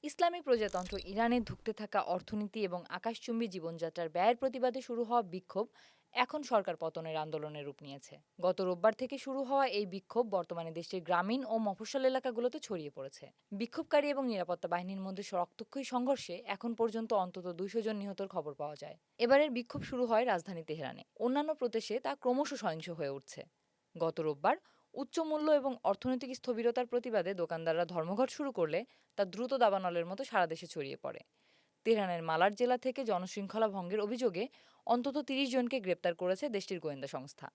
ইসলামী প্রজাতন্ত্র ইরানে ধুঁকতে থাকা অর্থনীতি এবং আকাশচুম্বী জীবনযাত্রার ব্যয়ের প্রতিবাদে শুরু হওয়া বিক্ষোভ এখন সরকার পতনের আন্দোলনের রূপ নিয়েছে। গত রোববার থেকে শুরু হওয়া এই বিক্ষোভ বর্তমানে দেশটির গ্রামীণ ও মফস্বল এলাকাগুলোতে ছড়িয়ে পড়েছে। বিক্ষোভকারী এবং নিরাপত্তা বাহিনীর মধ্যে রক্তক্ষয়ী সংঘর্ষে এখন পর্যন্ত অন্তত 200 জন নিহতর খবর পাওয়া যায়। এবারের বিক্ষোভ শুরু হয় রাজধানী তেহরানে, অন্যান্য প্রদেশে তা ক্রমশ সহিংস হয়ে উঠছে। গত রোববার উচ্চ মূল্য এবং অর্থনৈতিক স্থবিরতার প্রতিবাদে দোকানদাররা ধর্মঘট শুরু করলে তা দ্রুত দাবানলের মতো সারা দেশে ছড়িয়ে পড়ে। তেহরানের মালার জেলা থেকে জনশৃঙ্খলা ভঙ্গের অভিযোগে অন্তত 30 জনকে গ্রেপ্তার করেছে দেশটির গোয়েন্দা সংস্থা।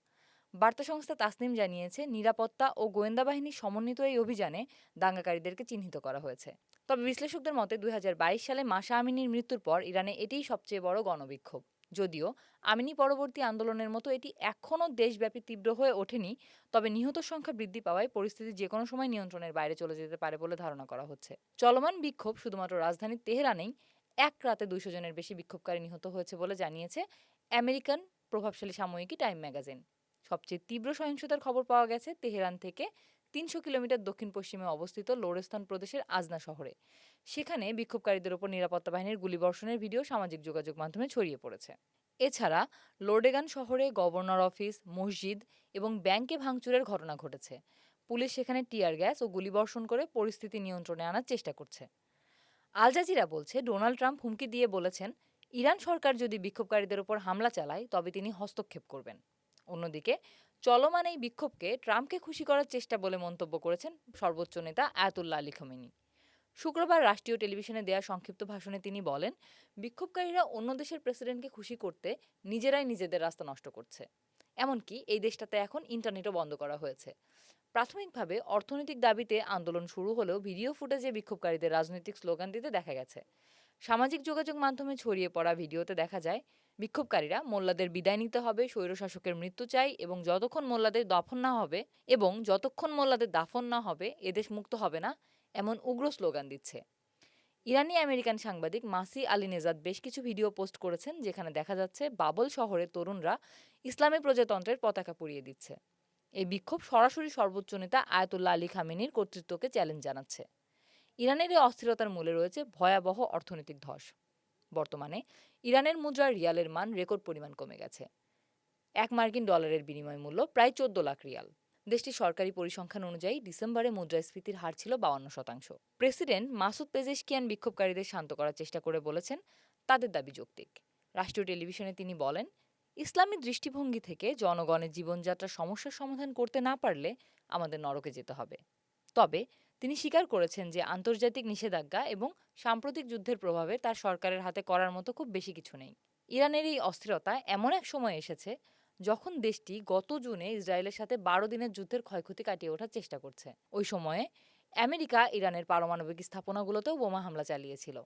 বার্তা সংস্থা তাসনিম জানিয়েছে, নিরাপত্তা ও গোয়েন্দা বাহিনীর সমন্বিত এই অভিযানে দাঙ্গাকারীদেরকে চিহ্নিত করা হয়েছে। তবে বিশ্লেষকদের মতে 2022 সালে মাসা আমিনির মৃত্যুর পর ইরানে এটিই সবচেয়ে বড় গণবিক্ষোভ। যদিও আমিনি পরবর্তী আন্দোলনের মতো এটি এখনও দেশব্যাপী তীব্র হয়ে ওঠেনি, তবে নিহতের সংখ্যা বৃদ্ধি পাওয়ায় পরিস্থিতি যে কোনো সময় নিয়ন্ত্রণের বাইরে চলে যেতে পারে বলে ধারণা করা হচ্ছে। চলমান বিক্ষোভ শুধুমাত্র রাজধানী তেহরানেই এক রাতে 200 জনের বেশি বিক্ষোভকারী নিহত হয়েছে বলে জানিয়েছে আমেরিকান প্রভাবশালী সাময়িকী টাইম ম্যাগাজিন। সবচেয়ে তীব্র সহিংসতার খবর পাওয়া গেছে তেহরান থেকে 300 কিলোমিটার দক্ষিণ পশ্চিমে অবস্থিত লোরেস্তান প্রদেশের আজনা শহরে। সেখানে বিক্ষোভকারীদের ওপর নিরাপত্তা বাহিনীর গুলিবর্ষণের ভিডিও সামাজিক যোগাযোগ মাধ্যমে ছড়িয়ে পড়েছে। এছাড়া লোর্ডেগান শহরে গভর্নর অফিস, মসজিদ এবং ব্যাংকে ভাঙচুরের ঘটনা ঘটেছে। পুলিশ সেখানে টিয়ার গ্যাস ও গুলিবর্ষণ করে পরিস্থিতি নিয়ন্ত্রণে আনার চেষ্টা করছে। আল জাজিরা বলছে, ডোনাল্ড ট্রাম্প হুমকি দিয়ে বলেছেন, ইরান সরকার যদি বিক্ষোভকারীদের উপর হামলা চালায় তবে তিনি হস্তক্ষেপ করবেন। অন্যদিকে চলমান এই বিক্ষোভকে ট্রাম্পকে খুশি করার চেষ্টা বলে মন্তব্য করেছেন সর্বোচ্চ নেতা আয়াতুল্লাহ আলী খমেনি। শুক্রবার রাষ্ট্রীয় টেলিভিশনে দেয়া সংক্ষিপ্ত ভাষণে তিনি বলেন, বিক্ষোভকারীরা অন্য দেশের প্রেসিডেন্টকে খুশি করতে নিজেরাই নিজেদের রাস্তা নষ্ট করছে। এমনকি এই দেশটাতে এখন ইন্টারনেটও বন্ধ করা হয়েছে। প্রাথমিকভাবে অর্থনৈতিক দাবিতে আন্দোলন শুরু হলেও ভিডিও ফুটেজে বিক্ষোভকারীদের রাজনৈতিক স্লোগান দিতে দেখা গেছে। সামাজিক যোগাযোগ মাধ্যমে ছড়িয়ে পড়া ভিডিওতে দেখা যায়, বিক্ষোভকারীরা মোল্লাদের বিদায় নিতে হবে, স্বৈরশাসকের মৃত্যু চাই এবং যতক্ষণ মোল্লাদের দাফন না হবে এদেশ মুক্ত হবে না, এমন উগ্র স্লোগান দিচ্ছে। ইরানি আমেরিকান সাংবাদিক মাসি আলী নেজাদ বেশ কিছু ভিডিও পোস্ট করেছেন, যেখানে দেখা যাচ্ছে বাবল শহরের তরুণরা ইসলামী প্রজাতন্ত্রের পতাকা পুড়িয়ে দিচ্ছে। এই বিক্ষোভ সরাসরি সর্বোচ্চ নেতা আয়াতুল্লাহ আলী খামেনির কর্তৃত্বকে চ্যালেঞ্জ জানাচ্ছে। ইরানের এই অস্থিরতার মূলে রয়েছে ভয়াবহ অর্থনৈতিক ধস। বর্তমানে ইরানের মুদ্রা রিয়ালের মান রেকর্ড পরিমাণ কমে গেছে। মার্কিন ডলারের বিনিময় মূল্য প্রায় 14 লাখ রিয়াল। দেশটির সরকারি পরিসংখ্যান অনুযায়ী ডিসেম্বরে মুদ্রাস্ফীতির হার ছিল 52%। প্রেসিডেন্ট মাসুদ পেজেশকিয়ান বিক্ষোভকারীদের শান্ত করার চেষ্টা করে বলেছেন, তাদের দাবি যৌক্তিক। রাষ্ট্রীয় টেলিভিশনে তিনি বলেন, ইসলামী দৃষ্টিভঙ্গি থেকে জনগণের জীবনযাত্রার সমস্যার সমাধান করতে না পারলে আমাদের নরকে যেতে হবে। তবে তিনি স্বীকার করেছেন যে আন্তর্জাতিক নিষেধাজ্ঞা এবং সাম্প্রতিক যুদ্ধের প্রভাবে তার সরকারের হাতে করার মতো খুব বেশি কিছু নেই। ইরানের এই অস্থিরতা এমন এক সময় এসেছে যখন দেশটি গত জুনে ইসরায়েলের সাথে 12 দিনের যুদ্ধের ক্ষয়ক্ষতি কাটিয়ে ওঠার চেষ্টা করছে। ওই সময়ে আমেরিকা ইরানের পারমাণবিক স্থাপনাগুলোতেও বোমা হামলা চালিয়েছিল।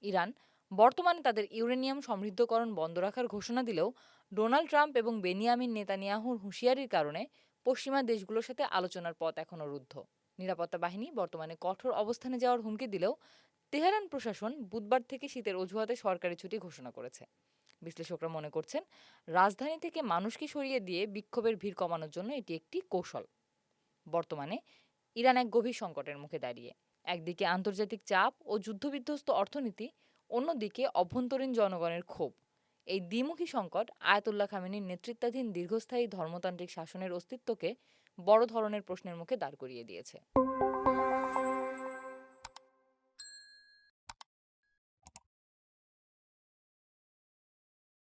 ইরান বর্তমানে তাদের ইউরেনিয়াম সমৃদ্ধকরণ বন্ধ রাখার ঘোষণা দিলেও ডোনাল্ড ট্রাম্প এবং বেনিয়ামিন নেতানিয়াহুর হুঁশিয়ারির কারণে পশ্চিমা দেশগুলোর সাথে আলোচনার পথ এখনও রুদ্ধ। নিরাপত্তা বাহিনী বর্তমানে কঠোর অবস্থানে যাওয়ার হুমকি দিলেও তেহরান প্রশাসন বুধবার থেকে শীতের অজুহাতে সরকারি ছুটি ঘোষণা করেছে। বিশ্লেষকরা মনে করছেন, রাজধানী থেকে মানুষকে সরিয়ে দিয়ে বিক্ষোভের ভিড় কমানোর জন্য এটি একটি কৌশল। বর্তমানে ইরান এক গভীর সংকটের মুখে দাঁড়িয়ে। একদিকে আন্তর্জাতিক চাপ ও যুদ্ধবিধ্বস্ত অর্থনীতি, অন্যদিকে অভ্যন্তরীণ জনগণের ক্ষোভ। এই দ্বিমুখী সংকট আয়াতুল্লাহ খামেনির নেতৃত্বাধীন দীর্ঘস্থায়ী ধর্মতান্ত্রিক শাসনের অস্তিত্বকে বড় ধরনের প্রশ্নের মুখে দাঁড় করিয়ে দিয়েছে।